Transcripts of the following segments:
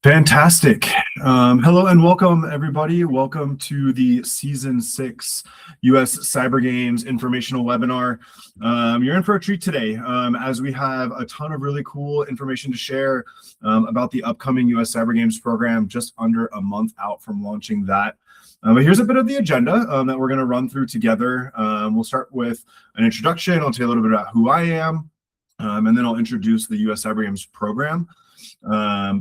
Fantastic. Hello and welcome, everybody. Welcome to the Season 6 U.S. Cyber Games informational webinar. You're in for a treat today as we have a ton of really cool information to share about the upcoming U.S. Cyber Games program, just under a month out from launching that. But here's a bit of the agenda that we're going to run through together. We'll start with an introduction. I'll tell you a little bit about who I am, and then I'll introduce the U.S. Cyber Games program.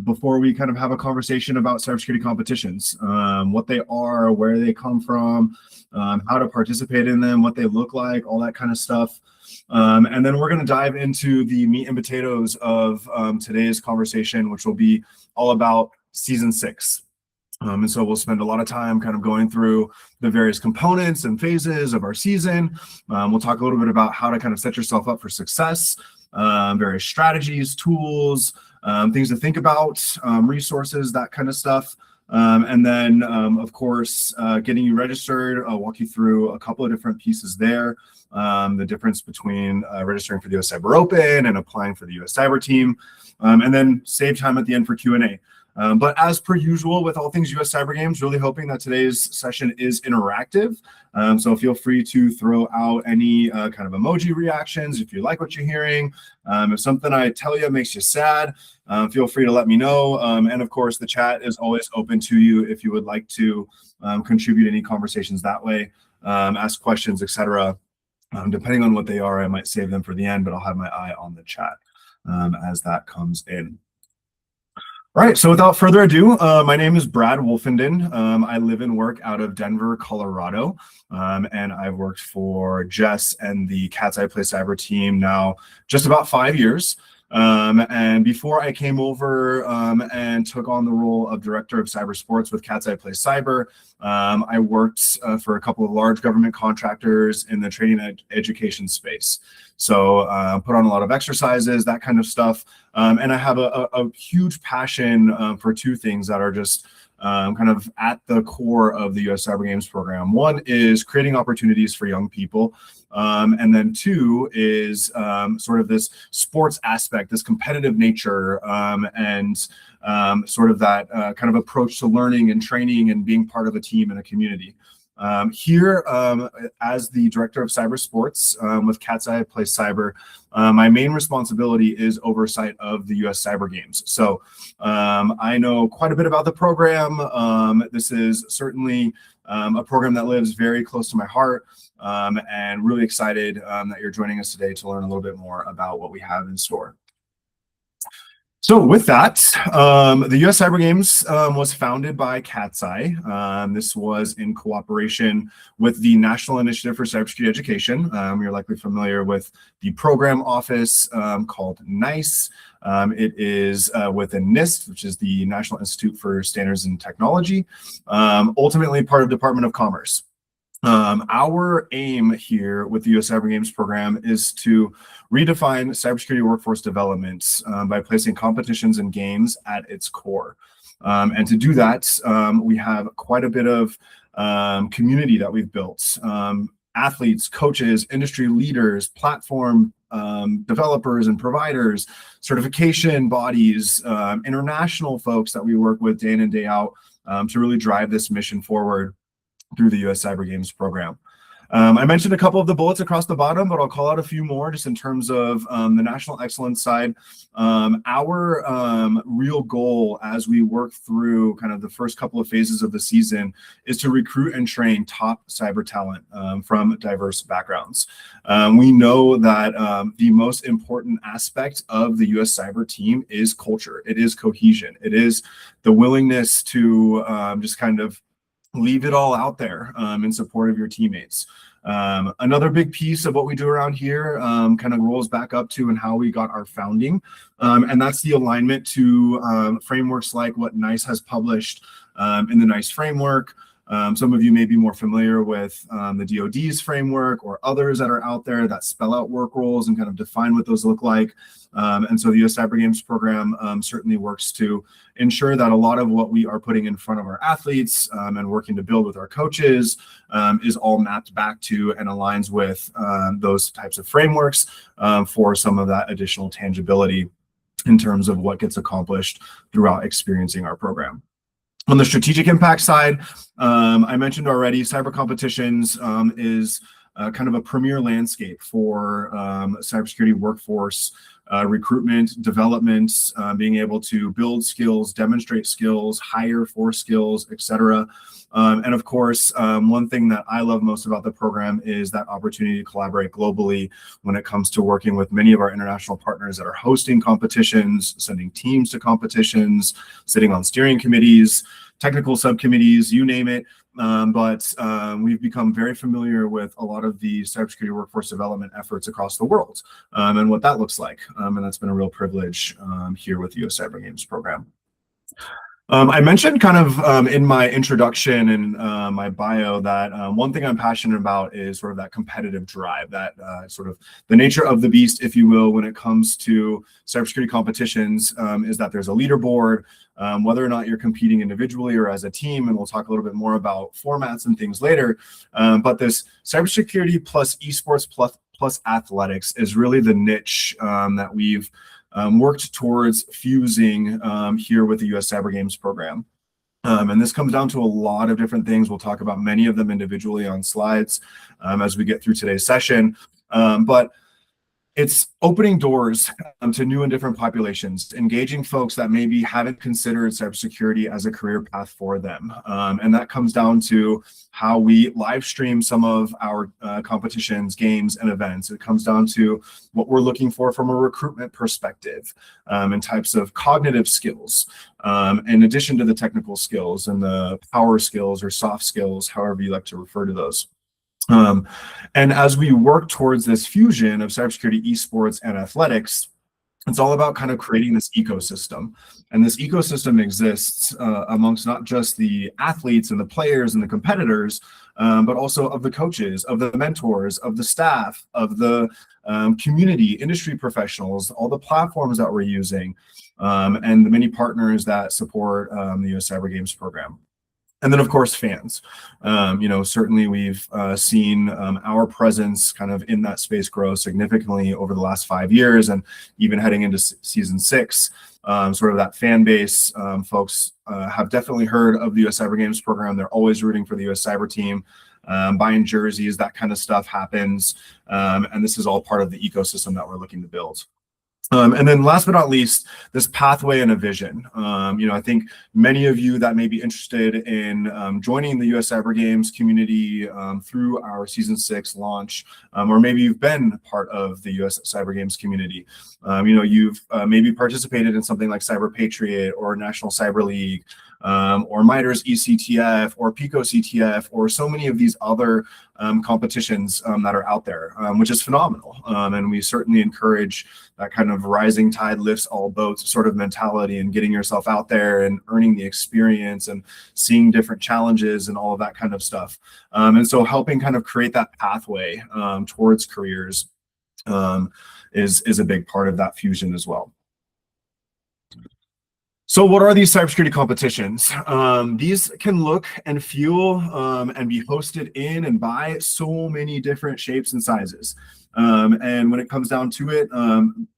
Before we kind of have a conversation about cybersecurity competitions, what they are, where they come from, how to participate in them, what they look like, all that kind of stuff. And then we're going to dive into the meat and potatoes of today's conversation, which will be all about Season 6. And so we'll spend a lot of time kind of going through the various components and phases of our season. We'll talk a little bit about how to kind of set yourself up for success, various strategies, tools, things to think about, resources, that kind of stuff. And then, of course, getting you registered. I'll walk you through a couple of different pieces there. The difference between registering for the US Cyber Open and applying for the US Cyber Team. And then save time at the end for Q&A. But as per usual with all things US Cyber Games, really hoping that today's session is interactive. So feel free to throw out any kind of emoji reactions if you like what you're hearing. If something I tell you makes you sad, feel free to let me know. And of course, the chat is always open to you if you would like to contribute any conversations that way, ask questions, etc. Depending on what they are, I might save them for the end, but I'll have my eye on the chat as that comes in. All right, so without further ado, my name is Brad Wolfenden. I live and work out of Denver, Colorado, and I've worked for Jess and the Katzcy Play Cyber team now just about 5 years. And before I came over and took on the role of Director of Cyber Sports with Katzcy Play Cyber, I worked for a couple of large government contractors in the training and education space. So put on a lot of exercises, that kind of stuff. And I have a huge passion for two things that are just kind of at the core of the US Cyber Games program. One is creating opportunities for young people. And then two is sort of this sports aspect, this competitive nature, and sort of that kind of approach to learning and training and being part of a team and a community. Here, as the Director of Cyber Sports with Katzcy Play Cyber, my main responsibility is oversight of the US Cyber Games. So I know quite a bit about the program. This is certainly a program that lives very close to my heart, and really excited that you're joining us today to learn a little bit more about what we have in store. So with that, the US Cyber Games was founded by Katzcy. This was in cooperation with the National Initiative for Cybersecurity Education. You're likely familiar with the program office called NICE. It is within NIST, which is the National Institute for Standards and Technology, ultimately part of Department of Commerce. Our aim here with the US Cyber Games program is to redefine cybersecurity workforce development by placing competitions and games at its core. And to do that, we have quite a bit of community that we've built. Athletes, coaches, industry leaders, platform developers and providers, certification bodies, international folks that we work with day in and day out to really drive this mission forward through the US Cyber Games program. I mentioned a couple of the bullets across the bottom, but I'll call out a few more just in terms of the national excellence side. Our real goal as we work through kind of the first couple of phases of the season is to recruit and train top cyber talent from diverse backgrounds. We know that the most important aspect of the US Cyber team is culture. It is cohesion. It is the willingness to just kind of leave it all out there in support of your teammates. Another big piece of what we do around here kind of rolls back up to and how we got our founding. And that's the alignment to frameworks like what NICE has published in the NICE framework. Some of you may be more familiar with the DoD's framework or others that are out there that spell out work roles and kind of define what those look like. And so the US Cyber Games program certainly works to ensure that a lot of what we are putting in front of our athletes and working to build with our coaches is all mapped back to and aligns with those types of frameworks for some of that additional tangibility in terms of what gets accomplished throughout experiencing our program. On the strategic impact side, I mentioned already, cyber competitions is kind of a premier landscape for cybersecurity workforce recruitment, development, being able to build skills, demonstrate skills, hire for skills, etc. And of course, one thing that I love most about the program is that opportunity to collaborate globally when it comes to working with many of our international partners that are hosting competitions, sending teams to competitions, sitting on steering committees, technical subcommittees, you name it. But we've become very familiar with a lot of the cybersecurity workforce development efforts across the world and what that looks like. And that's been a real privilege here with the US Cyber Games program. I mentioned kind of in my introduction and my bio that one thing I'm passionate about is sort of that competitive drive, that sort of the nature of the beast, if you will, when it comes to cybersecurity competitions is that there's a leaderboard, whether or not you're competing individually or as a team, and we'll talk a little bit more about formats and things later. But this cybersecurity plus esports plus athletics is really the niche that we've worked towards fusing here with the US Cyber Games program. And this comes down to a lot of different things. We'll talk about many of them individually on slides as we get through today's session. But it's opening doors to new and different populations, engaging folks that maybe haven't considered cybersecurity as a career path for them. And that comes down to how we live stream some of our competitions, games, and events. It comes down to what we're looking for from a recruitment perspective and types of cognitive skills, in addition to the technical skills and the power skills or soft skills, however you like to refer to those. And as we work towards this fusion of cybersecurity, esports, and athletics, it's all about kind of creating this ecosystem. And this ecosystem exists amongst not just the athletes and the players and the competitors, but also of the coaches, of the mentors, of the staff, of the community, industry professionals, all the platforms that we're using, and the many partners that support the US Cyber Games program. And then, of course, fans. Certainly we've seen our presence kind of in that space grow significantly over the last 5 years, and even heading into season 6, sort of that fan base. Folks have definitely heard of the US Cyber Games program. They're always rooting for the US Cyber team, buying jerseys, that kind of stuff happens. And this is all part of the ecosystem that we're looking to build. And then last but not least, this pathway and a vision. I think many of you that may be interested in joining the US Cyber Games community through our season 6 launch, or maybe you've been part of the US Cyber Games community. You've maybe participated in something like Cyber Patriot or National Cyber League, or MITRE's eCTF or PICO CTF, or so many of these other competitions that are out there, which is phenomenal. And we certainly encourage that kind of rising tide lifts all boats sort of mentality, and getting yourself out there and earning the experience and seeing different challenges and all of that kind of stuff. And so helping kind of create that pathway towards careers is a big part of that fusion as well. So what are these cybersecurity competitions? These can look and feel and be hosted in and by so many different shapes and sizes. And when it comes down to it,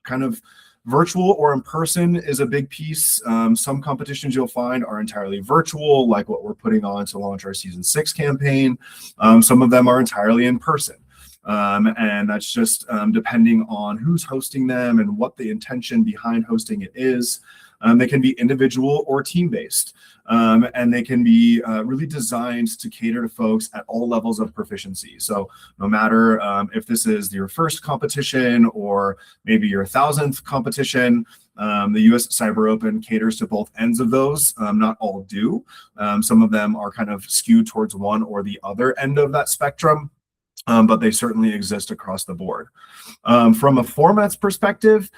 kind of virtual or in person is a big piece. Some competitions you'll find are entirely virtual, like what we're putting on to launch our season 6 campaign. Some of them are entirely in person. And that's just depending on who's hosting them and what the intention behind hosting it is. They can be individual or team-based, and they can be really designed to cater to folks at all levels of proficiency. So no matter if this is your first competition or maybe your 1,000th competition, the US Cyber Open caters to both ends of those. Not all do. Some of them are kind of skewed towards one or the other end of that spectrum. But they certainly exist across the board. From a formats perspective,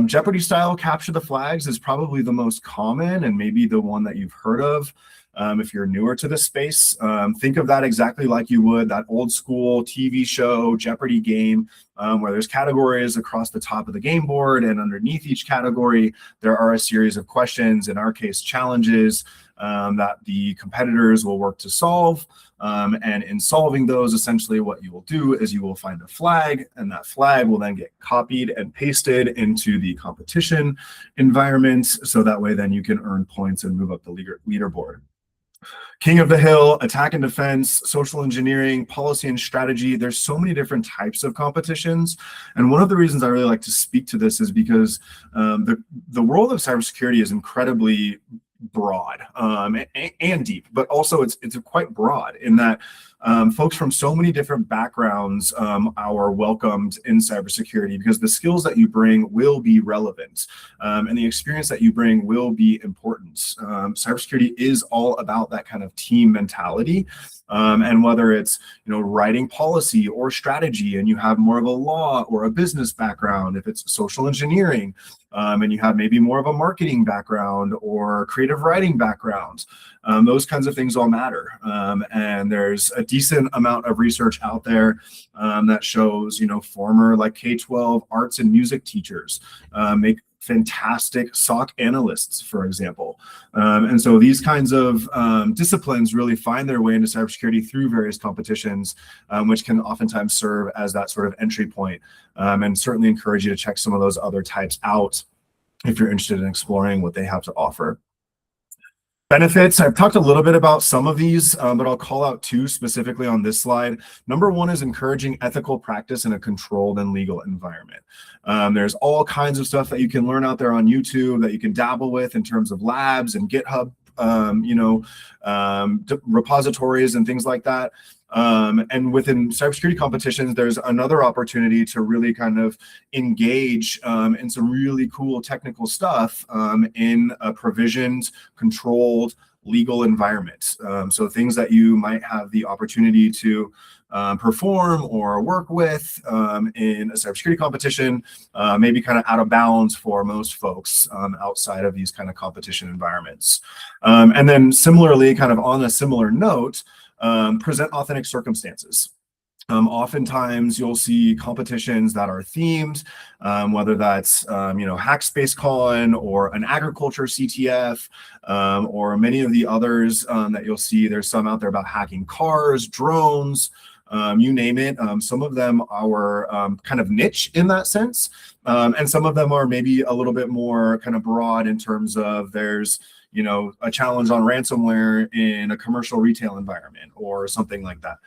Jeopardy style capture the flags is probably the most common and maybe the one that you've heard of. If you're newer to this space, think of that exactly like you would that old school TV show Jeopardy game. where there's categories across the top of the game board, and underneath each category, there are a series of questions, in our case, challenges, that the competitors will work to solve. And in solving those, essentially what you will do is you will find a flag, and that flag will then get copied and pasted into the competition environment. So that way then you can earn points and move up the leaderboard. King of the Hill, attack and defense, social engineering, policy and strategy. There's so many different types of competitions. And one of the reasons I really like to speak to this is because the world of cybersecurity is incredibly broad and deep, but also it's quite broad in that folks from so many different backgrounds are welcomed in cybersecurity, because the skills that you bring will be relevant, and the experience that you bring will be important. Cybersecurity is all about that kind of team mentality. And whether it's writing policy or strategy, and you have more of a law or a business background, if it's social engineering, and you have maybe more of a marketing background or creative writing background, those kinds of things all matter. And there's a decent amount of research out there that shows former like K-12 arts and music teachers make fantastic SOC analysts, for example. And so these kinds of disciplines really find their way into cybersecurity through various competitions, which can oftentimes serve as that sort of entry point. And certainly encourage you to check some of those other types out if you're interested in exploring what they have to offer. Benefits, I've talked a little bit about some of these, but I'll call out two specifically on this slide. Number one is encouraging ethical practice in a controlled and legal environment. There's all kinds of stuff that you can learn out there on YouTube that you can dabble with in terms of labs and GitHub, repositories and things like that. And within cybersecurity competitions, there's another opportunity to really kind of engage in some really cool technical stuff in a provisioned, controlled, legal environment. So things that you might have the opportunity to perform or work with in a cybersecurity competition, maybe kind of out of bounds for most folks outside of these kind of competition environments. And then similarly, kind of on a similar note, present authentic circumstances. Oftentimes you'll see competitions that are themed, whether that's HackSpaceCon or an agriculture CTF, or many of the others that you'll see. There's some out there about hacking cars, drones, you name it. Some of them are kind of niche in that sense, and some of them are maybe a little bit more kind of broad in terms of there's a challenge on ransomware in a commercial retail environment or something like that.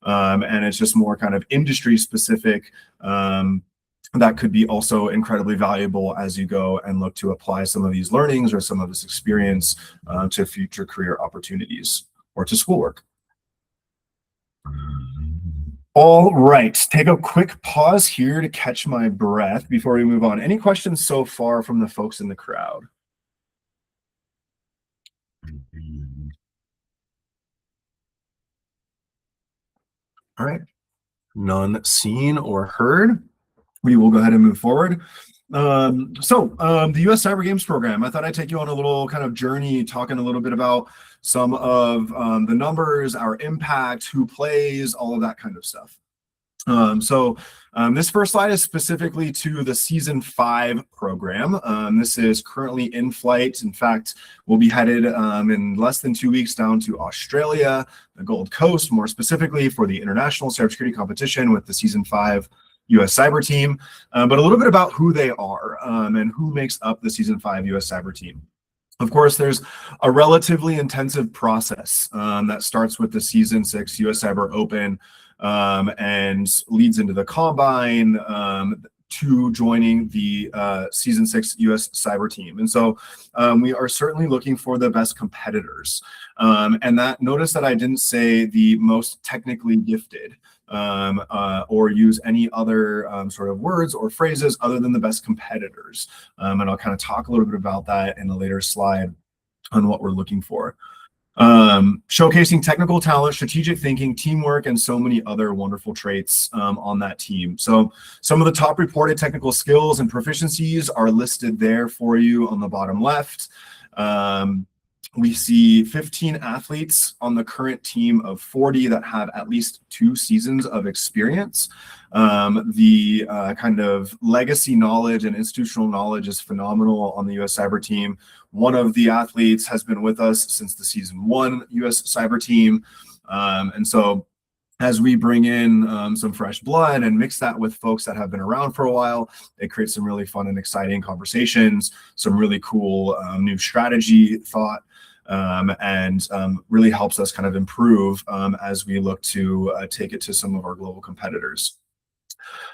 And it's just more kind of industry specific. That could be also incredibly valuable as you go and look to apply some of these learnings or some of this experience to future career opportunities or to schoolwork. All right, take a quick pause here to catch my breath before we move on. Any questions so far from the folks in the crowd? All right, none seen or heard. We will go ahead and move forward. The US Cyber Games program, I thought I'd take you on a little kind of journey, talking a little bit about some of the numbers, our impact, who plays, all of that kind of stuff. This first slide is specifically to the Season 5 program. This is currently in flight. In fact, we'll be headed in less than 2 weeks down to Australia, the Gold Coast, more specifically for the International Cybersecurity Competition with the Season 5 US Cyber Team. But a little bit about who they are and who makes up the Season 5 US Cyber Team. Of course, there's a relatively intensive process that starts with the Season 6 US Cyber Open and leads into the Combine to joining the Season 6 US Cyber Team. And so we are certainly looking for the best competitors. And that, notice that I didn't say the most technically gifted or use any other sort of words or phrases other than the best competitors. And I'll kind of talk a little bit about that in a later slide on what we're looking for. Showcasing technical talent, strategic thinking, teamwork, and so many other wonderful traits on that team. So some of the top reported technical skills and proficiencies are listed there for you on the bottom left. we see 15 athletes on the current team of 40 that have at least 2 seasons of experience. The kind of legacy knowledge and institutional knowledge is phenomenal on the US Cyber team. One of the athletes has been with us since the season 1 US Cyber team. And so as we bring in some fresh blood and mix that with folks that have been around for a while, it creates some really fun and exciting conversations, some really cool new strategy thought, and really helps us kind of improve as we look to take it to some of our global competitors.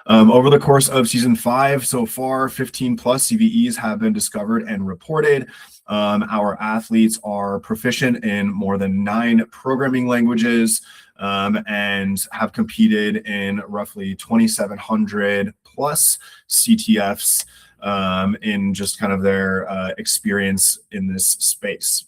Over the course of season 5 so far, 15 plus CVEs have been discovered and reported. Our athletes are proficient in more than 9 programming languages and have competed in roughly 2,700 plus CTFs in just kind of their experience in this space.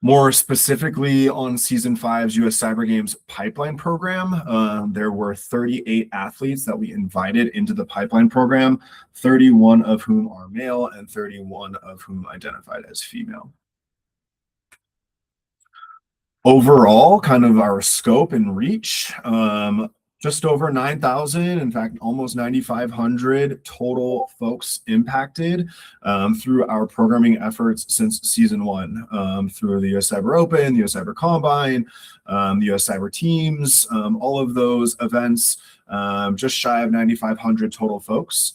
More specifically on season 5's US Cyber Games pipeline program, there were 38 athletes that we invited into the pipeline program, 31 of whom are male and 31 of whom identified as female. Overall, kind of our scope and reach, just over 9,000, in fact, almost 9,500 total folks impacted through our programming efforts since season 1, through the US Cyber Open, the US Cyber Combine, the US Cyber Teams, all of those events, just shy of 9,500 total folks.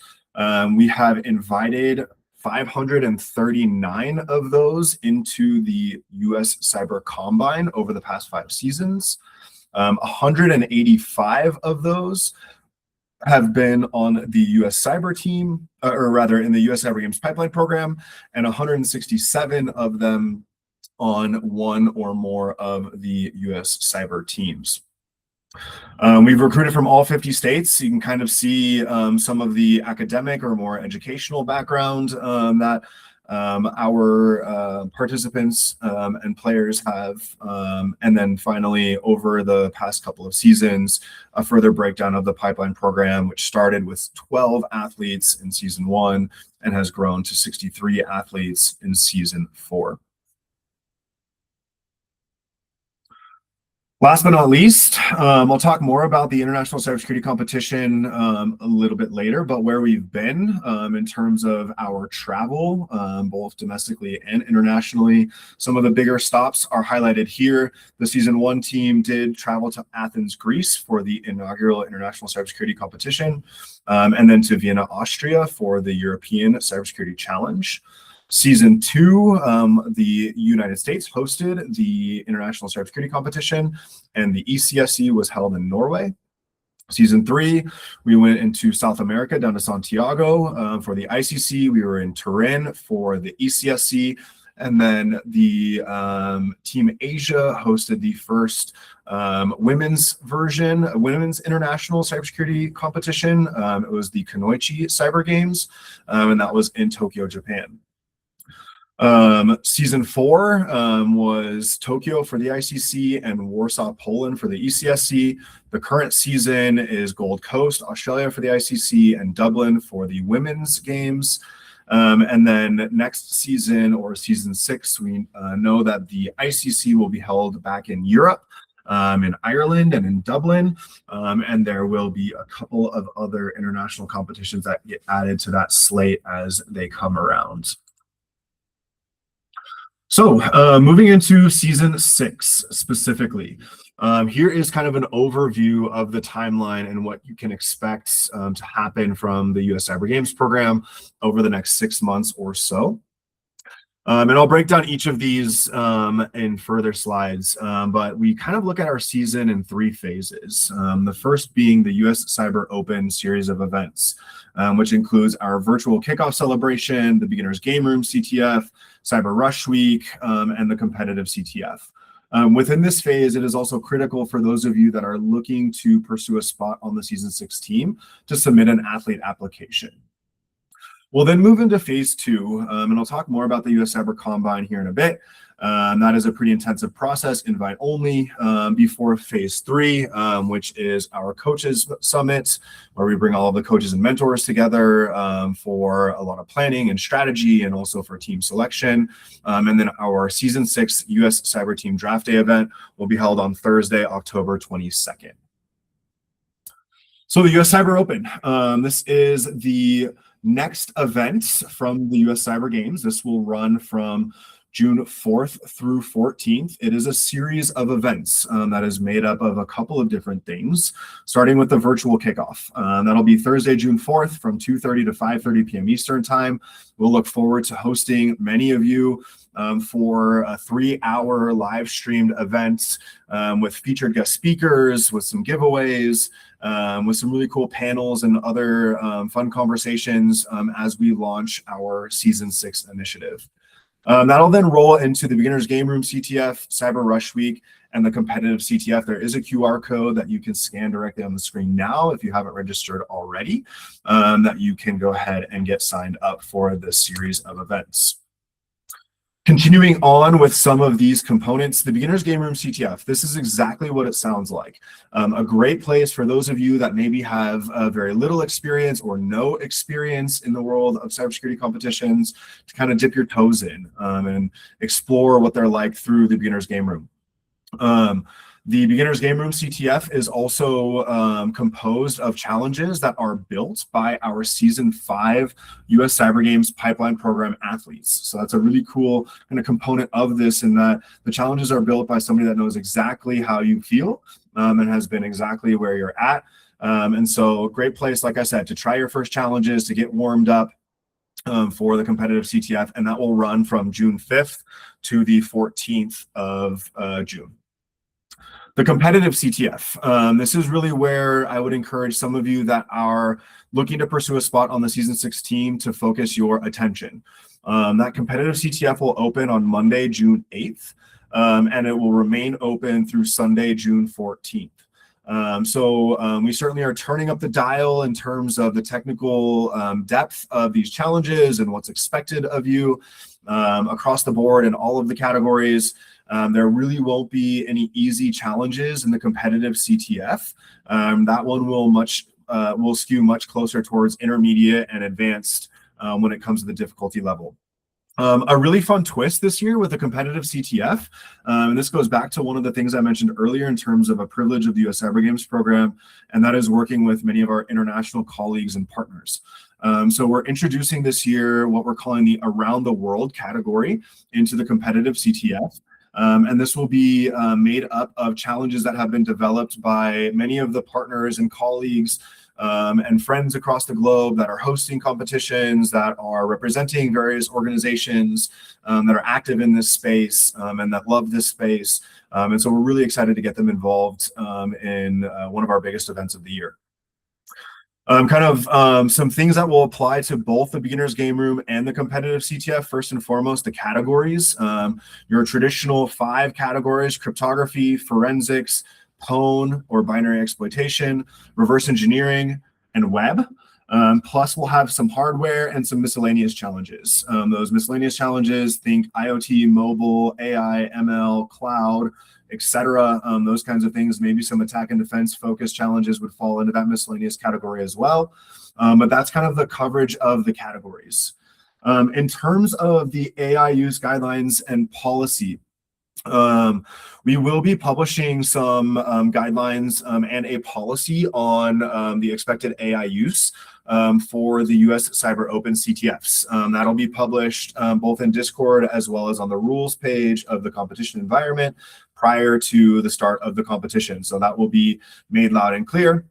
We have invited 539 of those into the US Cyber Combine over the past 5 seasons. 185 of those have been on the US Cyber team, or rather in the US Cyber Games pipeline program, and 167 of them on one or more of the US Cyber teams. We've recruited from all 50 states. You can kind of see some of the academic or more educational background that our participants and players have. And then finally, over the past couple of seasons, a further breakdown of the pipeline program, which started with 12 athletes in season 1 and has grown to 63 athletes in season 4. Last but not least, I'll talk more about the International Cybersecurity Competition a little bit later, but where we've been in terms of our travel, both domestically and internationally. Some of the bigger stops are highlighted here. The season 1 team did travel to Athens, Greece for the inaugural International Cybersecurity Competition, and then to Vienna, Austria for the European Cybersecurity Challenge. Season 2, the United States hosted the International Cybersecurity Competition, and the ECSC was held in Norway. Season 3, we went into South America, down to Santiago for the ICC. We were in Turin for the ECSC, and then the Team Asia hosted the first women's international cybersecurity competition. It was the Katzcy Cyber Games, and that was in Tokyo, Japan. Season 4 was Tokyo for the ICC and Warsaw, Poland for the ECSC. The current season is Gold Coast, Australia for the ICC, and Dublin for the women's games. And then next season, or season 6, we know that the ICC will be held back in Europe, in Ireland and in Dublin, and there will be a couple of other international competitions that get added to that slate as they come around. So moving into season 6 specifically, here is kind of an overview of the timeline and what you can expect to happen from the US Cyber Games program over the next 6 months or so. And I'll break down each of these in further slides, but we kind of look at our season in 3 phases. The first being the US Cyber Open series of events, which includes our virtual kickoff celebration, the Beginner's Game Room CTF, Cyber Rush Week, and the competitive CTF. Within this phase, it is also critical for those of you that are looking to pursue a spot on the season 6 team to submit an athlete application. We'll then move into phase two, and I'll talk more about the US Cyber Combine here in a bit. That is a pretty intensive process, invite only, before phase three, which is our coaches summit, where we bring all of the coaches and mentors together for a lot of planning and strategy, and also for team selection. And then our season 6 US Cyber Team Draft Day event will be held on Thursday, October 22nd. So the US Cyber Open, this is the next event from the US Cyber Games. This will run from June 4th through 14th. It is a series of events that is made up of a couple of different things, starting with the virtual kickoff. That'll be Thursday, June 4th from 2:30 to 5:30 p.m. Eastern Time. We'll look forward to hosting many of you for a 3-hour live streamed event with featured guest speakers, with some giveaways, with some really cool panels and other fun conversations as we launch our Season 6 initiative. That'll then roll into the Beginner's Game Room CTF, Cyber Rush Week, and the competitive CTF. There is a QR code that you can scan directly on the screen now if you haven't registered already, that you can go ahead and get signed up for this series of events. Continuing on with some of these components, the Beginner's Game Room CTF, this is exactly what it sounds like. A great place for those of you that maybe have very little experience or no experience in the world of cybersecurity competitions to kind of dip your toes in and explore what they're like through the Beginner's Game Room. The Beginner's Game Room CTF is also composed of challenges that are built by our Season 5 US Cyber Games Pipeline Program athletes. So that's a really cool kind of component of this, in that the challenges are built by somebody that knows exactly how you feel and has been exactly where you're at. And so great place, like I said, to try your first challenges, to get warmed up for the competitive CTF, and that will run from June 5th to the 14th of June. The competitive CTF, this is really where I would encourage some of you that are looking to pursue a spot on the Season 6 team to focus your attention. That competitive CTF will open on Monday, June 8th, and it will remain open through Sunday, June 14th. So we certainly are turning up the dial in terms of the technical depth of these challenges and what's expected of you across the board in all of the categories. There really won't be any easy challenges in the competitive CTF. That one will skew much closer towards intermediate and advanced when it comes to the difficulty level. A really fun twist this year with the competitive CTF, and this goes back to one of the things I mentioned earlier in terms of a privilege of the US Cyber Games program, and that is working with many of our international colleagues and partners. So we're introducing this year what we're calling the Around the World category into the competitive CTF. And this will be made up of challenges that have been developed by many of the partners and colleagues and friends across the globe that are hosting competitions, that are representing various organizations that are active in this space and that love this space. And so we're really excited to get them involved in one of our biggest events of the year. Some things that will apply to both the Beginner's Game Room and the competitive CTF. First and foremost, the categories. Your traditional 5 categories: cryptography, forensics, pwn or binary exploitation, reverse engineering, and web. Plus, we'll have some hardware and some miscellaneous challenges. Those miscellaneous challenges, think IoT, mobile, AI, ML, cloud, etc. Those kinds of things. Maybe some attack and defense focused challenges would fall into that miscellaneous category as well. But that's kind of the coverage of the categories. In terms of the AI use guidelines and policy, we will be publishing some guidelines and a policy on the expected AI use for the US Cyber Open CTFs. That'll be published both in Discord as well as on the rules page of the competition environment prior to the start of the competition. So that will be made loud and clear.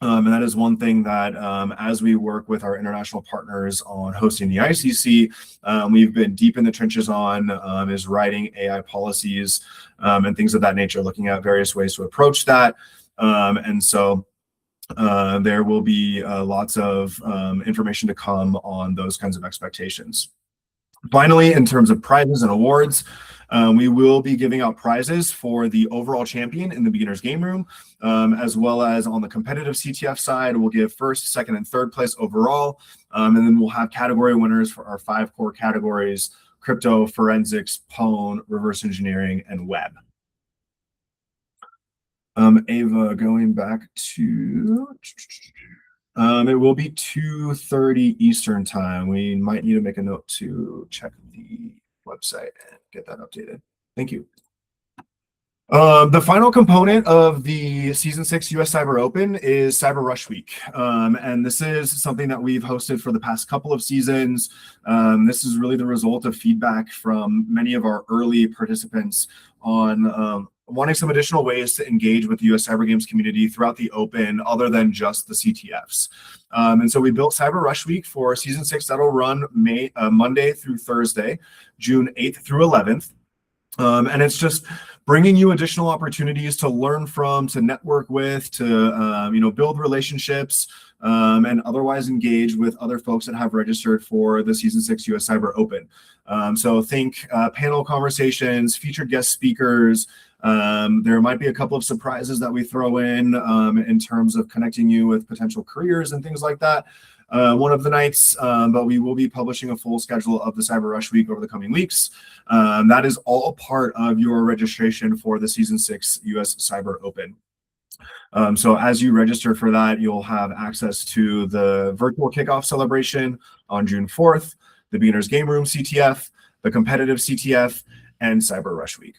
And that is one thing that as we work with our international partners on hosting the ICC, we've been deep in the trenches on is writing AI policies and things of that nature, looking at various ways to approach that. And so there will be lots of information to come on those kinds of expectations. Finally, in terms of prizes and awards, We will be giving out prizes for the overall champion in the beginner's game room, as well as on the competitive CTF side, we'll give first, second, and third place overall. And then we'll have category winners for our 5 core categories: crypto, forensics, pwn, reverse engineering, and web. Ava, going back to, it will be 2:30 Eastern time. We might need to make a note to check the website and get that updated. Thank you. The final component of the Season 6 US Cyber Open is Cyber Rush Week. And this is something that we've hosted for the past couple of seasons. This is really the result of feedback from many of our early participants on wanting some additional ways to engage with the US Cyber Games community throughout the Open other than just the CTFs. And so we built Cyber Rush Week for Season 6 that'll run Monday through Thursday, June 8th through 11th. And it's just bringing you additional opportunities to learn from, to network with, to build relationships, and otherwise engage with other folks that have registered for the Season 6 US Cyber Open. So think panel conversations, featured guest speakers. There might be a couple of surprises that we throw in terms of connecting you with potential careers and things like that. One of the nights, but we will be publishing a full schedule of the Cyber Rush Week over the coming weeks. That is all part of your registration for the Season 6 US Cyber Open. So as you register for that, you'll have access to the virtual kickoff celebration on June 4th, the Beginner's Game Room CTF, the competitive CTF, and Cyber Rush Week.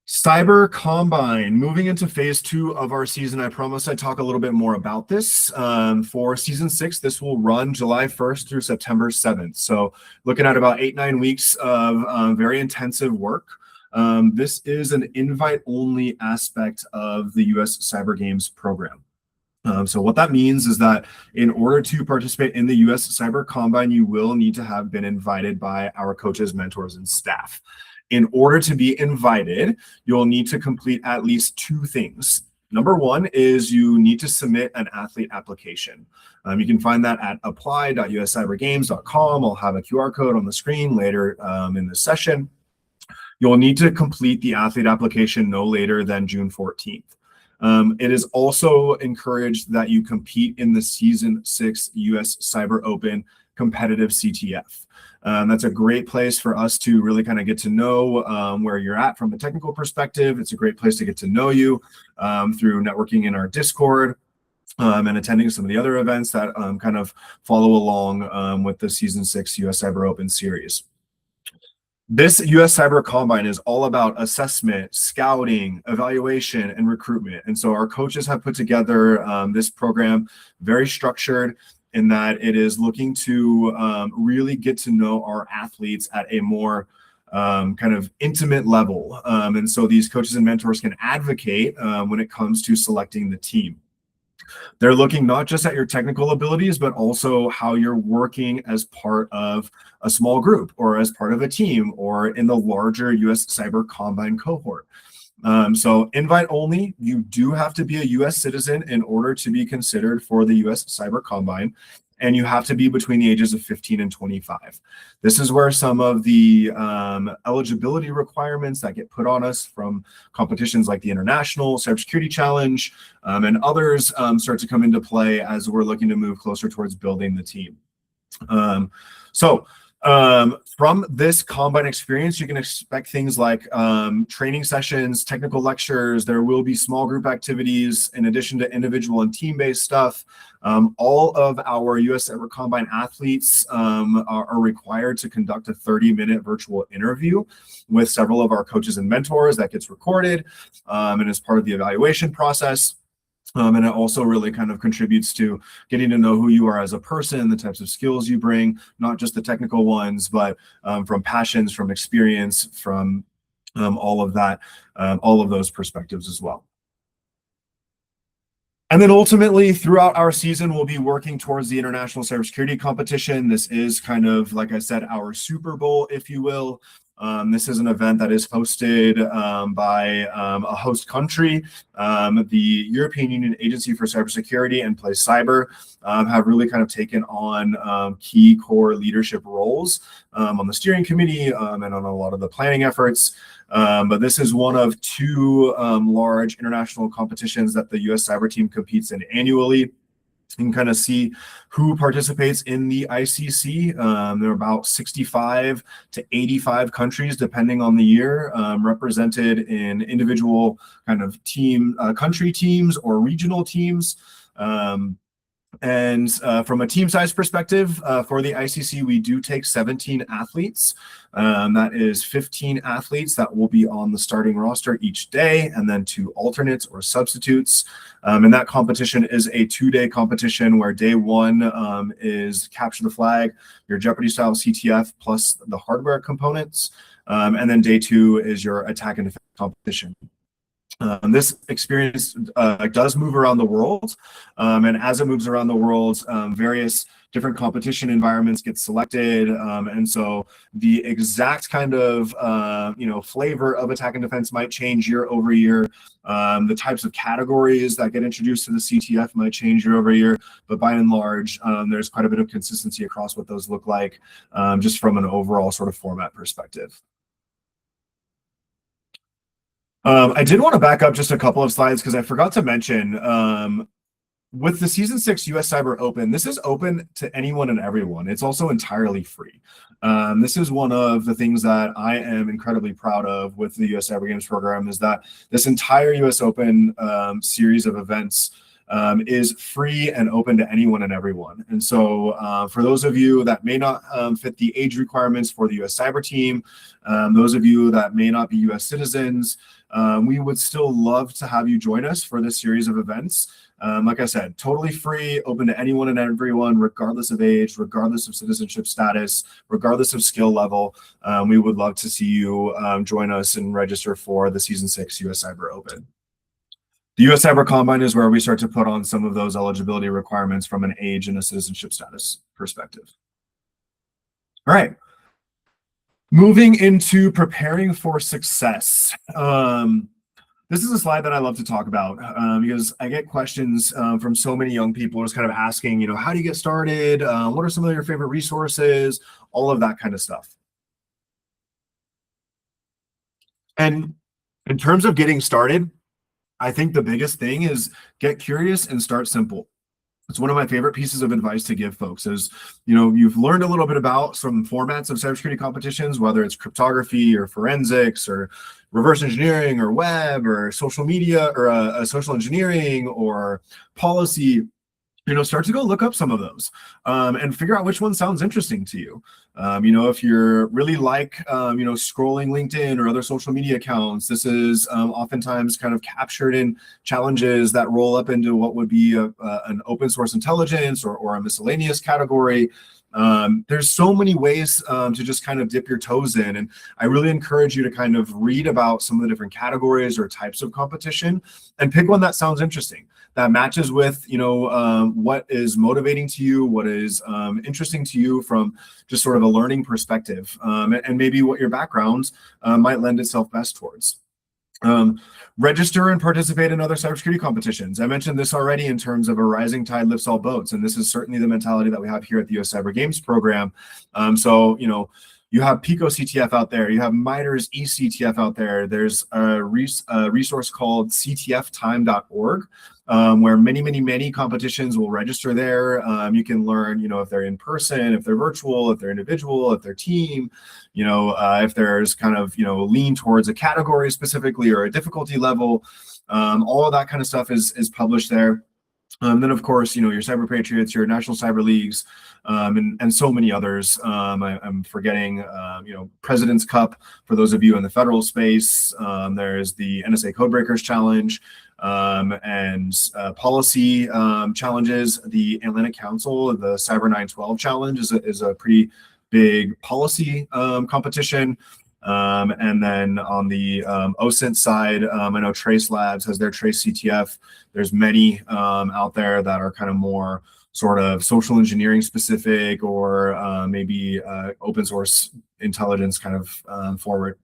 Cyber Combine, moving into phase 2 of our season. I promise I'd talk a little bit more about this. For Season 6, this will run July 1st through September 7th. So looking at about 8-9 weeks of very intensive work. This is an invite-only aspect of the US Cyber Games program. So what that means is that in order to participate in the US Cyber Combine, you will need to have been invited by our coaches, mentors, and staff. In order to be invited, you'll need to complete at least 2 things. Number 1 is you need to submit an athlete application. You can find that at apply.uscybergames.com. I'll have a QR code on the screen later in the session. You'll need to complete the athlete application no later than June 14th. It is also encouraged that you compete in the Season 6 US Cyber Open competitive CTF. That's a great place for us to really kind of get to know where you're at from a technical perspective. It's a great place to get to know you through networking in our Discord and attending some of the other events that kind of follow along with the Season 6 US Cyber Open series. This US Cyber Combine is all about assessment, scouting, evaluation, and recruitment. And so our coaches have put together this program very structured in that it is looking to really get to know our athletes at a more kind of intimate level. And so these coaches and mentors can advocate when it comes to selecting the team. They're looking not just at your technical abilities, but also how you're working as part of a small group or as part of a team or in the larger US Cyber Combine cohort. So invite only, you do have to be a US citizen in order to be considered for the US Cyber Combine, and you have to be between the ages of 15 and 25. This is where some of the eligibility requirements that get put on us from competitions like the International, Cybersecurity Challenge, and others start to come into play as we're looking to move closer towards building the team. From this Combine experience, you can expect things like training sessions, technical lectures. There will be small group activities in addition to individual and team-based stuff. All of our US Cyber Combine athletes are required to conduct a 30-minute virtual interview with several of our coaches and mentors that gets recorded and is part of the evaluation process. And it also really kind of contributes to getting to know who you are as a person, the types of skills you bring, not just the technical ones, but from passions, from experience, from all of that, all of those perspectives as well. And then ultimately, throughout our season, we'll be working towards the International Cybersecurity Competition. This is kind of, like I said, our Super Bowl, if you will. This is an event that is hosted by a host country. The European Union Agency for Cybersecurity and Play Cyber have really kind of taken on key core leadership roles on the steering committee and on a lot of the planning efforts. But this is one of two large international competitions that the US Cyber Team competes in annually. You can kind of see who participates in the ICC. There are about 65 to 85 countries, depending on the year, represented in individual kind of country teams or regional teams. And from a team size perspective, for the ICC, we do take 17 athletes. That is 15 athletes that will be on the starting roster each day, and then 2 alternates or substitutes. And that competition is a 2-day competition where day 1 is capture the flag, your Jeopardy style CTF plus the hardware components. And then day 2 is your attack and defense competition. This experience does move around the world, and as it moves around the world, various different competition environments get selected, and so the exact kind of flavor of attack and defense might change year over year. The types of categories that get introduced to the CTF might change year over year, but by and large, there's quite a bit of consistency across what those look like, just from an overall sort of format perspective. I did want to back up just a couple of slides because I forgot to mention, with the Season 6 US Cyber Open, this is open to anyone and everyone. It's also entirely free. This is one of the things that I am incredibly proud of with the US Cyber Games program, is that this entire US Open series of events is free and open to anyone and everyone. And so for those of you that may not fit the age requirements for the US Cyber Team, those of you that may not be US citizens, we would still love to have you join us for this series of events. Like I said, totally free, open to anyone and everyone, regardless of age, regardless of citizenship status, regardless of skill level. We would love to see you join us and register for the Season 6 US Cyber Open. The US Cyber Combine is where we start to put on some of those eligibility requirements from an age and a citizenship status perspective. All right. Moving into preparing for success. This is a slide that I love to talk about because I get questions from so many young people just kind of asking, how do you get started? What are some of your favorite resources? All of that kind of stuff. And in terms of getting started, I think the biggest thing is get curious and start simple. It's one of my favorite pieces of advice to give folks is, you've learned a little bit about some formats of cybersecurity competitions, whether it's cryptography or forensics or reverse engineering or web or social media or social engineering or policy. Start to go look up some of those and figure out which one sounds interesting to you. If you're really like, scrolling LinkedIn or other social media accounts, this is oftentimes kind of captured in challenges that roll up into what would be an open source intelligence or a miscellaneous category. There's so many ways to just kind of dip your toes in. And I really encourage you to kind of read about some of the different categories or types of competition and pick one that sounds interesting, that matches with, what is motivating to you, what is interesting to you from just sort of a learning perspective, and maybe what your background might lend itself best towards. Register and participate in other cybersecurity competitions. I mentioned this already in terms of a rising tide lifts all boats, and this is certainly the mentality that we have here at the US Cyber Games program. You have Pico CTF out there, you have MITRE's eCTF out there. There's a resource called ctftime.org, where many competitions will register there. You can learn, if they're in person, if they're virtual, if they're individual, if they're team, if there's kind of, lean towards a category specifically or a difficulty level. All of that kind of stuff is published there. Then, of course, your Cyber Patriots, your National Cyber Leagues, and so many others. I'm forgetting, President's Cup for those of you in the federal space. There's the NSA Codebreakers Challenge and policy challenges. The Atlantic Council, the Cyber 912 Challenge is a pretty big policy competition. And then on the OSINT side, I know Trace Labs has their Trace CTF. There's many out there that are kind of more sort of social engineering specific or maybe open source intelligence kind of forward.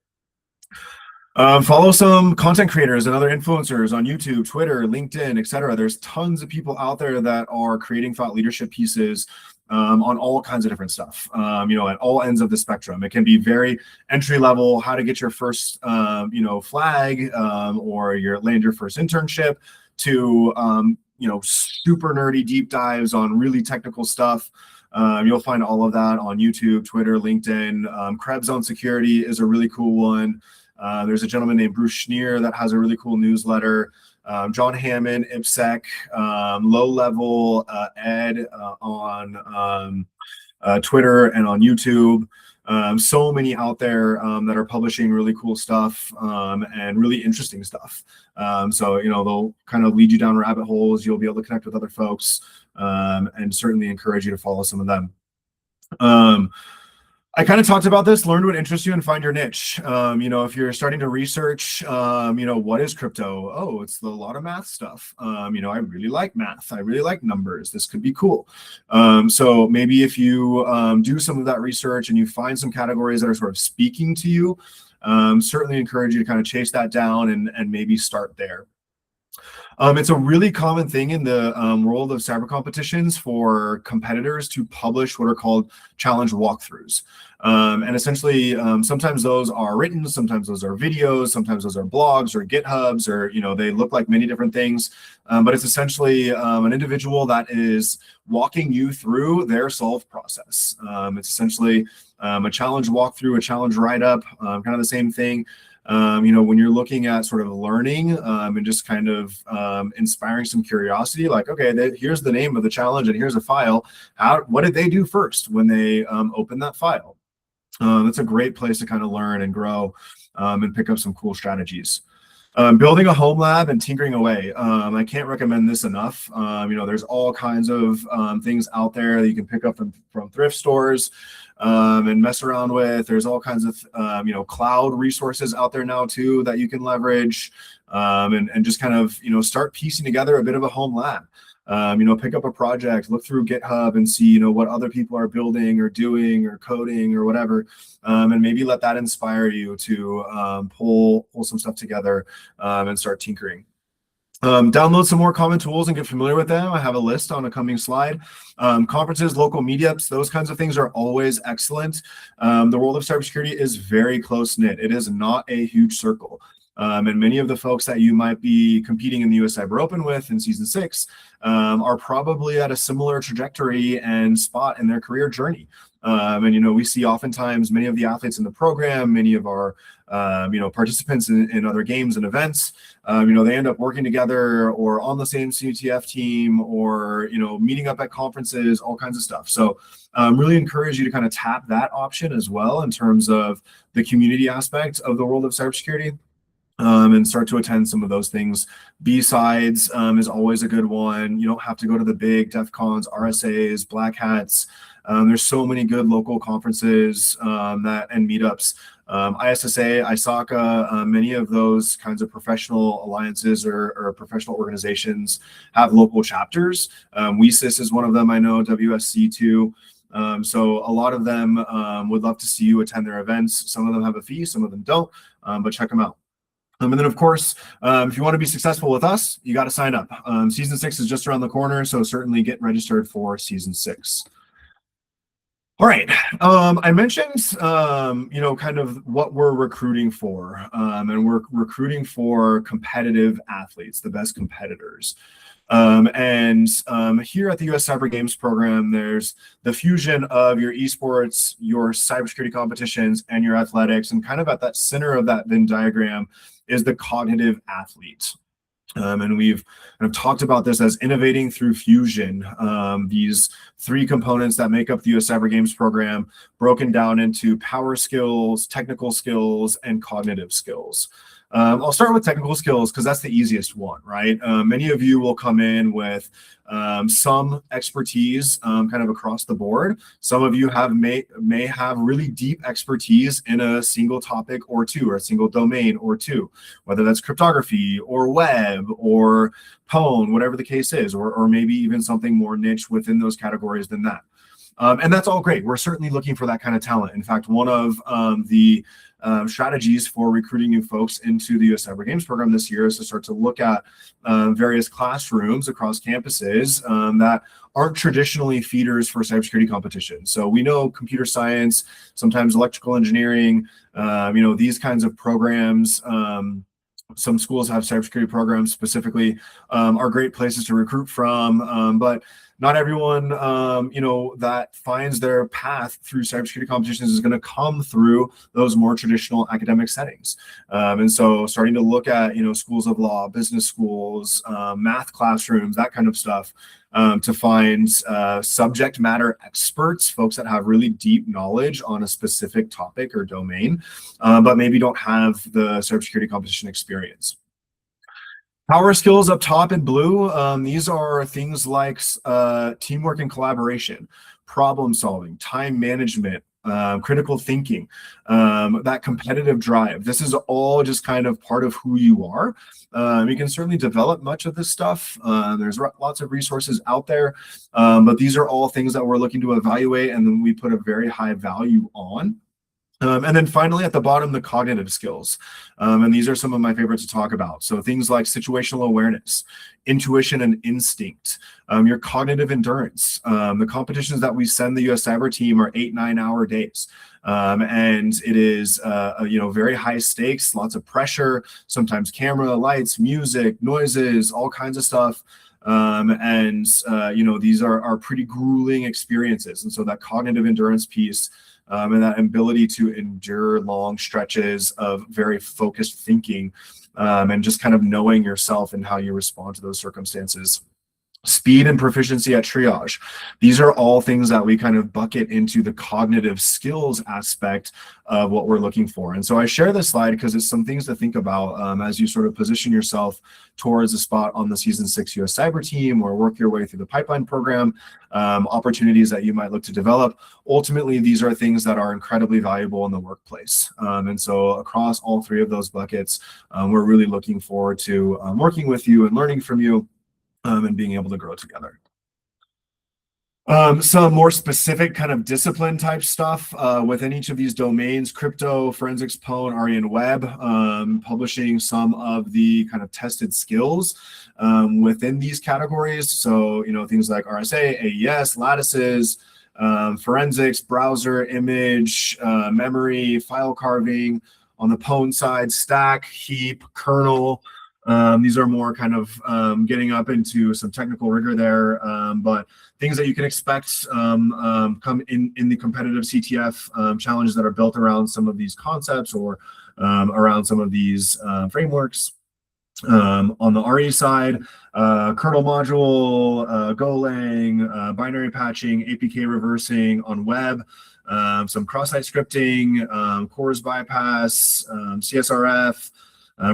Follow some content creators and other influencers on YouTube, Twitter, LinkedIn, etc. There's tons of people out there that are creating thought leadership pieces on all kinds of different stuff, at all ends of the spectrum. It can be very entry level, how to get your first, flag, or land your first internship, to, super nerdy deep dives on really technical stuff. You'll find all of that on YouTube, Twitter, LinkedIn. Krebs on security is a really cool one. There's a gentleman named Bruce Schneer that has a really cool newsletter. John Hammond, IPSec, Low Level Ed on Twitter and on YouTube. So many out there that are publishing really cool stuff and really interesting stuff. So they'll kind of lead you down rabbit holes. You'll be able to connect with other folks, and certainly encourage you to follow some of them. I kind of talked about this, learn what interests you and find your niche. If you're starting to research, what is crypto? Oh, it's a lot of math stuff. I really like math. I really like numbers. This could be cool. So maybe if you do some of that research and you find some categories that are sort of speaking to you, certainly encourage you to kind of chase that down and maybe start there. It's a really common thing in the world of cyber competitions for competitors to publish what are called challenge walkthroughs. And essentially, sometimes those are written, sometimes those are videos, sometimes those are blogs or GitHubs, or, they look like many different things. But it's essentially an individual that is walking you through their solve process. It's essentially a challenge walkthrough, a challenge write-up, kind of the same thing. When you're looking at sort of learning and just kind of inspiring some curiosity, like, okay, here's the name of the challenge and here's a file. What did they do first when they opened that file? That's a great place to kind of learn and grow and pick up some cool strategies. Building a home lab and tinkering away. I can't recommend this enough. There's all kinds of things out there that you can pick up from thrift stores and mess around with. There's all kinds of, cloud resources out there now too that you can leverage, and just kind of, start piecing together a bit of a home lab. Pick up a project, look through GitHub and see, what other people are building or doing or coding or whatever, and maybe let that inspire you to pull some stuff together and start tinkering. Download some more common tools and get familiar with them. I have a list on a coming slide. Conferences, local meetups, those kinds of things are always excellent. The world of cybersecurity is very close-knit. It is not a huge circle. And many of the folks that you might be competing in the US Cyber Open with in season 6 are probably at a similar trajectory and spot in their career journey. And we see oftentimes many of the athletes in the program, many of our participants in other games and events, they end up working together or on the same CTF team or meeting up at conferences, all kinds of stuff. So really encourage you to kind of tap that option as well in terms of the community aspect of the world of cybersecurity. And start to attend some of those things. B-sides is always a good one. You don't have to go to the big DEF CONs, RSAs, Black Hats. There's so many good local conferences and meetups. ISSA, ISACA, many of those kinds of professional alliances or professional organizations have local chapters. WESIS is one of them, I know, WSC too. So a lot of them would love to see you attend their events. Some of them have a fee, some of them don't, but check them out. And then, of course, if you want to be successful with us, you got to sign up. Season 6 is just around the corner, so certainly get registered for season 6. All right. I mentioned, kind of what we're recruiting for, and we're recruiting for competitive athletes, the best competitors. And here at the US Cyber Games program, there's the fusion of your esports, your cybersecurity competitions, and your athletics. And kind of at that center of that Venn diagram is the cognitive athlete. And we've kind of talked about this as innovating through fusion, these 3 components that make up the US Cyber Games program, broken down into power skills, technical skills, and cognitive skills. I'll start with technical skills because that's the easiest one, right? Many of you will come in with some expertise kind of across the board. Some of you may have really deep expertise in a single topic or 2, or a single domain or 2, whether that's cryptography or web or pwn, whatever the case is, or maybe even something more niche within those categories than that. And that's all great. We're certainly looking for that kind of talent. In fact, one of the strategies for recruiting new folks into the US Cyber Games program this year is to start to look at various classrooms across campuses that aren't traditionally feeders for cybersecurity competition. So we know computer science, sometimes electrical engineering, these kinds of programs. Some schools have cybersecurity programs specifically, are great places to recruit from, but not everyone, that finds their path through cybersecurity competitions is going to come through those more traditional academic settings. And so starting to look at, schools of law, business schools, math classrooms, that kind of stuff, to find subject matter experts, folks that have really deep knowledge on a specific topic or domain, but maybe don't have the cybersecurity competition experience. Power skills up top in blue, these are things like teamwork and collaboration, problem solving, time management, critical thinking, that competitive drive. This is all just kind of part of who you are. You can certainly develop much of this stuff. There's lots of resources out there, but these are all things that we're looking to evaluate and then we put a very high value on. And then finally, at the bottom, the cognitive skills. And these are some of my favorites to talk about. So things like situational awareness, intuition and instinct, your cognitive endurance. The competitions that we send the US Cyber team are 8-9 hour days. And it is, very high stakes, lots of pressure, sometimes camera, lights, music, noises, all kinds of stuff. These are pretty grueling experiences. And so that cognitive endurance piece, and that ability to endure long stretches of very focused thinking, and just kind of knowing yourself and how you respond to those circumstances. Speed and proficiency at triage. These are all things that we kind of bucket into the cognitive skills aspect of what we're looking for. And so I share this slide because it's some things to think about as you sort of position yourself towards a spot on the Season 6 US Cyber team or work your way through the pipeline program, opportunities that you might look to develop. Ultimately, these are things that are incredibly valuable in the workplace. And so across all three of those buckets, we're really looking forward to working with you and learning from you, and being able to grow together. Some more specific kind of discipline type stuff within each of these domains: crypto, forensics, pwn, RE, and web, publishing some of the kind of tested skills within these categories. So, things like RSA, AES, lattices, forensics, browser, image, memory, file carving. On the pwn side, stack, heap, kernel. These are more kind of getting up into some technical rigor there, but things that you can expect come in the competitive CTF challenges that are built around some of these concepts or around some of these frameworks. On the RE side, kernel module, Golang, binary patching, APK reversing. On web, some cross-site scripting, CORS bypass, CSRF,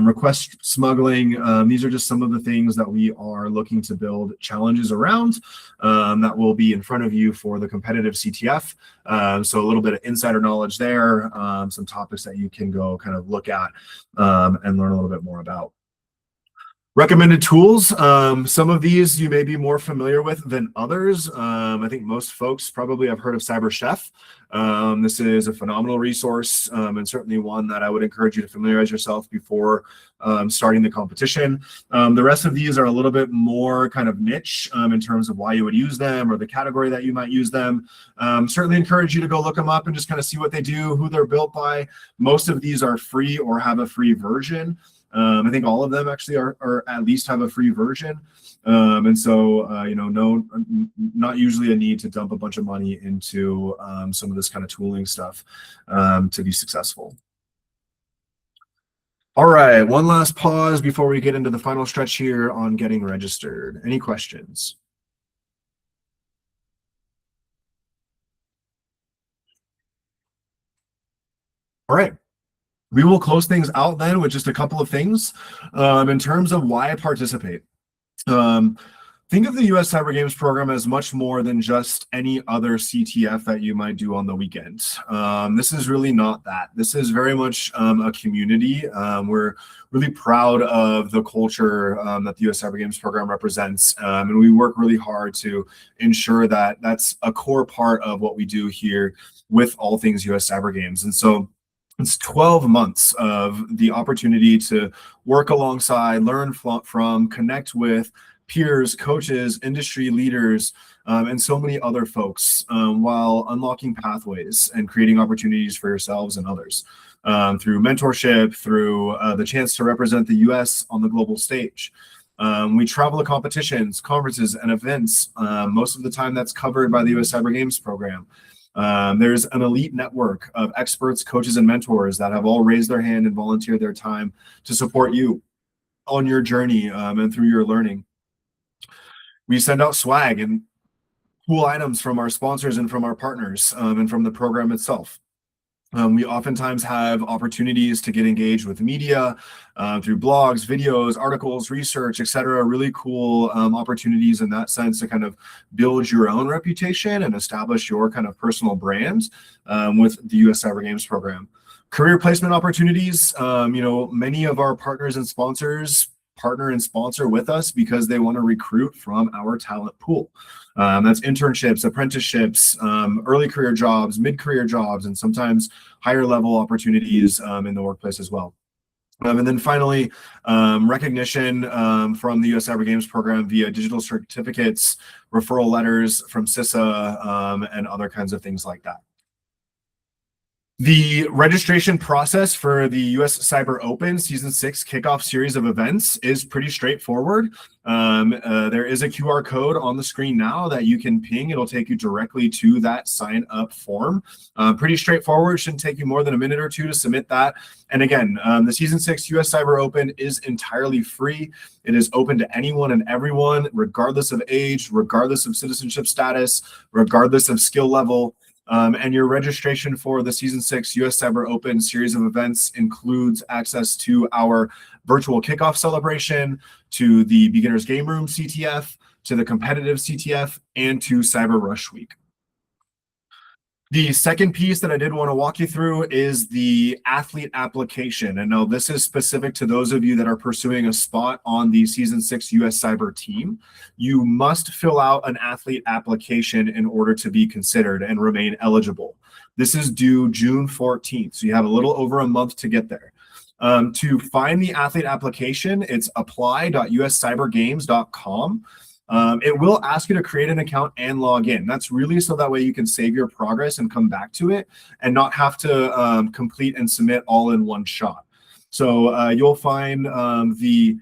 request smuggling. These are just some of the things that we are looking to build challenges around that will be in front of you for the competitive CTF. So a little bit of insider knowledge there, some topics that you can go kind of look at and learn a little bit more about. Recommended tools. Some of these you may be more familiar with than others. I think most folks probably have heard of CyberChef. This is a phenomenal resource and certainly one that I would encourage you to familiarize yourself before starting the competition. The rest of these are a little bit more kind of niche in terms of why you would use them or the category that you might use them. Certainly encourage you to go look them up and just kind of see what they do, who they're built by. Most of these are free or have a free version. I think all of them actually are at least have a free version. And so, not usually a need to dump a bunch of money into some of this kind of tooling stuff to be successful. All right, one last pause before we get into the final stretch here on getting registered. Any questions? All right. We will close things out then with just a couple of things in terms of why I participate. Think of the US Cyber Games program as much more than just any other CTF that you might do on the weekend. This is really not that. This is very much a community. We're really proud of the culture that the US Cyber Games program represents, and we work really hard to ensure that that's a core part of what we do here with all things US Cyber Games. And so it's 12 months of the opportunity to work alongside, learn from, connect with peers, coaches, industry leaders, and so many other folks, while unlocking pathways and creating opportunities for yourselves and others, through mentorship, through the chance to represent the US on the global stage. We travel to competitions, conferences, and events. Most of the time that's covered by the US Cyber Games program. There's an elite network of experts, coaches, and mentors that have all raised their hand and volunteered their time to support you on your journey and through your learning. We send out swag and cool items from our sponsors and from our partners and from the program itself. We oftentimes have opportunities to get engaged with media through blogs, videos, articles, research, etc. Really cool opportunities in that sense to kind of build your own reputation and establish your kind of personal brand with the US Cyber Games program. Career placement opportunities. Many of our partners and sponsors partner and sponsor with us because they want to recruit from our talent pool. That's internships, apprenticeships, early career jobs, mid-career jobs, and sometimes higher level opportunities in the workplace as well. And then finally, recognition from the US Cyber Games program via digital certificates, referral letters from CISA, and other kinds of things like that. The registration process for the US Cyber Open Season 6 kickoff series of events is pretty straightforward. There is a QR code on the screen now that you can ping. It'll take you directly to that sign up form. Pretty straightforward. Shouldn't take you more than a minute or two to submit that. And again, the Season 6 US Cyber Open is entirely free. It is open to anyone and everyone, regardless of age, regardless of citizenship status, regardless of skill level. And your registration for the Season 6 US Cyber Open series of events includes access to our virtual kickoff celebration, to the Beginner's Game Room CTF, to the competitive CTF, and to Cyber Rush Week. The second piece that I did want to walk you through is the athlete application. And now this is specific to those of you that are pursuing a spot on the Season 6 US Cyber team. You must fill out an athlete application in order to be considered and remain eligible. This is due June 14th, so you have a little over a month to get there. To find the athlete application, it's apply.uscybergames.com. It will ask you to create an account and log in. That's really so that way you can save your progress and come back to it and not have to complete and submit all in one shot. So you'll find the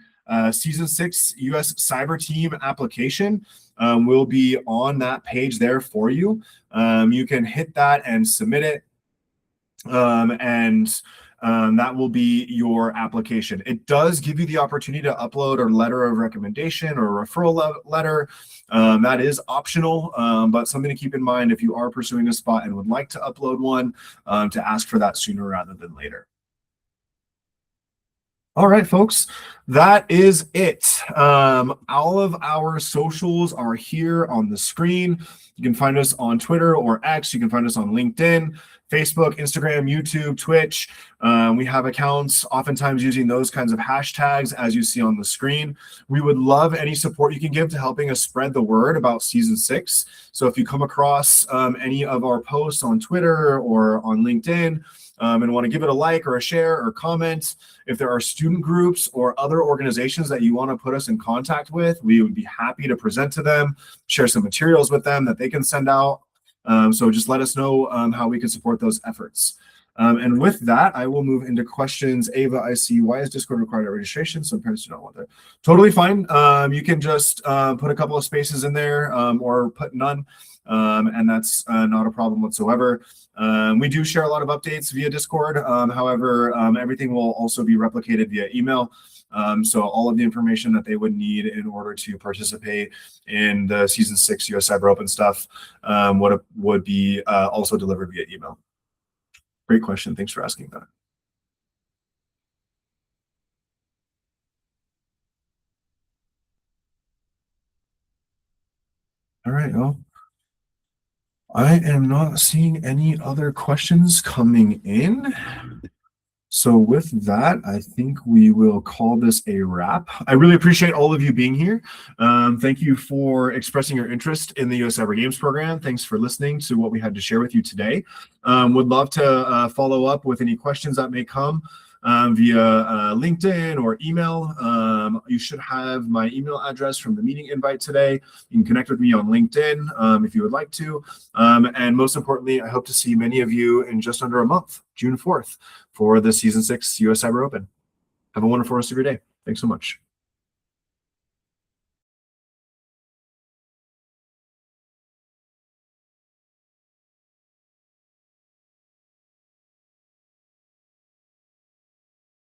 Season 6 US Cyber Team application will be on that page there for you. You can hit that and submit it. That will be your application. It does give you the opportunity to upload a letter of recommendation or a referral letter. That is optional, but something to keep in mind if you are pursuing a spot and would like to upload one, to ask for that sooner rather than later. All right, folks, that is it. All of our socials are here on the screen. You can find us on Twitter or X. You can find us on LinkedIn, Facebook, Instagram, YouTube, Twitch. We have accounts oftentimes using those kinds of hashtags as you see on the screen. We would love any support you can give to helping us spread the word about Season 6. So if you come across any of our posts on Twitter or on LinkedIn, and want to give it a like or a share or comment, if there are student groups or other organizations that you want to put us in contact with, we would be happy to present to them, share some materials with them that they can send out. So just let us know how we can support those efforts. And with that, I will move into questions. Ava, I see, why is Discord required at registration? Some parents do not want that. Totally fine. You can just put a couple of spaces in there or put none. And that's not a problem whatsoever. We do share a lot of updates via Discord. However, everything will also be replicated via email. So all of the information that they would need in order to participate in the Season 6 US Cyber Open stuff would be also delivered via email. Great question. Thanks for asking that. All right. Well, I am not seeing any other questions coming in. So with that, I think we will call this a wrap. I really appreciate all of you being here. Thank you for expressing your interest in the US Cyber Games program. Thanks for listening to what we had to share with you today. Would love to follow up with any questions that may come via LinkedIn or email. You should have my email address from the meeting invite today. You can connect with me on LinkedIn if you would like to. And most importantly, I hope to see many of you in just under a month, June 4th, for the Season 6 US Cyber Open. Have a wonderful rest of your day. Thanks so much.